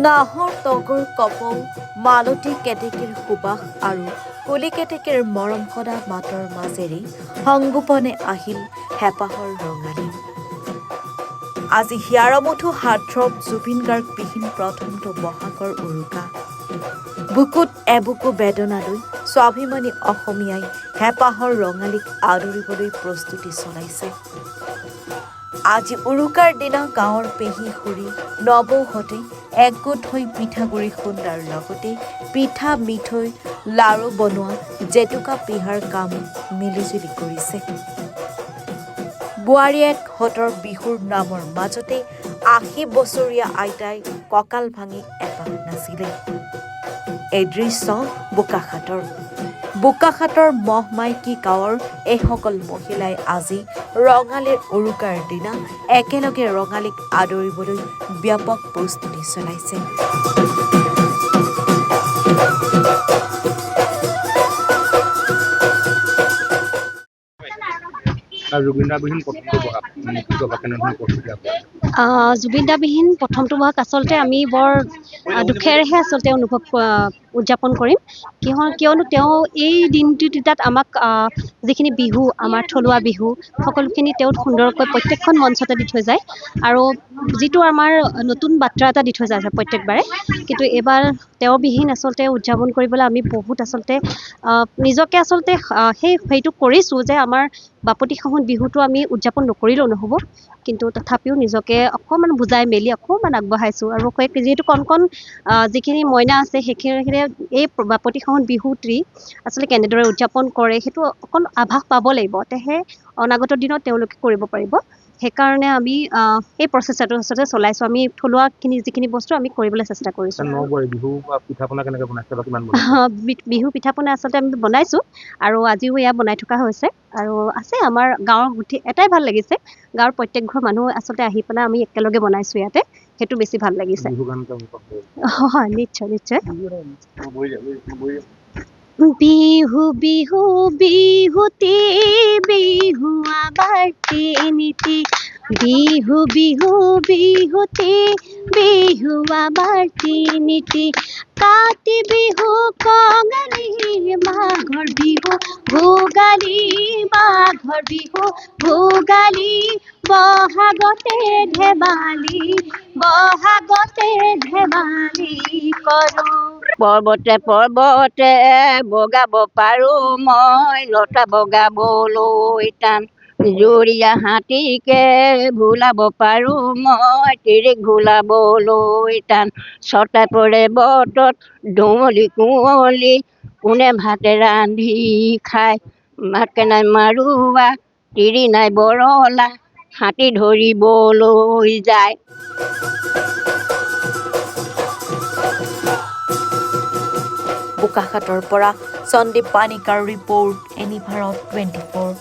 নাহৰ তগৰ কপৌ মালতী কেতেকীৰ সুবাস আৰু কুলি কেতেকীৰ মৰম সদা মাতৰ মাজেৰে সংগোপনে আহিল হেঁপাহৰ ৰঙালী। আজি হিয়াৰমুঠু হাতথ্ৰব জুবিন গাৰ্গবিহীন প্ৰথমটো বহাগৰ উৰুকা। বুকুত এবুকু বেদনা লৈ স্বাভিমানী অসমীয়াই হেঁপাহৰ ৰঙালীক আদৰিবলৈ প্ৰস্তুতি চলাইছে। আজি উৰুকাৰ দিনা গাঁৱৰ পেহী খুৰী নবৌহঁতে একগোট হৈ পিঠাগুৰি খুন্দাৰ লগতে পিঠা মিঠৈ লাৰু বনোৱা জেতুকা পিহাৰ কাম মিলিজুলি কৰিছে। বোৱাৰীয়েকহঁতৰ বিহুৰ নামৰ মাজতে ৮০ বছৰীয়া আইতাই কঁকাল ভাঙি এপাক নাছিলে। এই দৃশ্য বোকাখাটৰ মহমাইকী গাঁৱৰ এইসকল মহিলাই আজি ৰঙালীৰ উৰুকাৰ দিনা একেলগে ৰঙালীক আদৰিবলৈ ব্যাপক প্ৰস্তুতি চলাইছে। জুবিন দাবিহীন প্ৰথমটো বহাগ আচলতে আমি বৰ দুখেৰেহে আচলতে উদযাপন কৰিম। কিয়নো তেওঁ এই দিনটোত আমাক যিখিনি বিহু আমাৰ থলুৱা বিহু সকলোখিনি তেওঁ সুন্দৰকৈ প্ৰত্যেকখন মঞ্চতে দি থৈ যায় আৰু যিটো আমাৰ নতুন বাৰ্তা এটা দি থৈ যায় প্ৰত্যেকবাৰে। কিন্তু এইবাৰ তেওঁ বিহীন আচলতে উদযাপন কৰিবলৈ আমি বহুত আচলতে নিজকে আচলতে সেইটো কৰিছোঁ যে আমাৰ বাপতিসাহোন বিহুটো আমি উদযাপন নকৰিলেও নহ'ব, কিন্তু তথাপিও নিজকে অকণমান বুজাই মেলি অকণমান আগবঢ়াইছোঁ আৰু যিহেতু কণ যিখিনি মইনা আছে সেইখিনি এই বাপতিসাহোন বিহুটি আচলতে কেনেদৰে উদযাপন কৰে সেইটো অকণ আভাস পাব লাগিব, তেহে অনাগত দিনত তেওঁলোকে কৰিব পাৰিব। সেইকাৰণে আমি এই প্ৰচেষ্টাটো আচলতে চলাইছোঁ। আমি থলুৱাখিনি যিখিনি বস্তু আমি কৰিবলৈ চেষ্টা কৰিছোঁ। বিহু পিঠা পনা আচলতে আমি বনাইছোঁ আৰু আজিও এয়া বনাই থকা হৈছে আৰু আছে আমাৰ গাঁৱৰ এটাই ভাল লাগিছে, গাঁৱৰ প্ৰত্যেক ঘৰ মানুহ আচলতে আহি পেলাই আমি একেলগে বনাইছোঁ ইয়াতে, সেইটো বেছি ভাল লাগিছে। হয়, নিশ্চয় নিশ্চয়। বিহু বিহু বিহুতি বিহুৱা বাৰ্তি নীতি, বিহু বিহু বিহুতি বিহুৱা বাৰ্তি নীতি, কাতি বিহু কঙালী মাঘৰ বিহু ভোগালী, মাঘৰ বিহু ভোগালী, বহাগতে ধেমালি কৰোঁ। পৰ্বতে পৰ্বতে বগাব পাৰোঁ মই, লতা বগাবলৈ টান, জুৰীয়া হাতীকে ভোলাব পাৰোঁ মই, তিৰিক ভোলাবলৈ টান, ছটাই পৰে বতত দুৱলি কুঁৱলী, কোনে ভাতে ৰান্ধি খায়, মাকে নাই মাৰোৱা তিৰি নাই বৰলা, হাতী ধৰিবলৈ যায়। বোকাখাটৰ পৰা সন্দীপ পানিকাৰ ৰিপৰ্ট, এনি ভাৰত 24।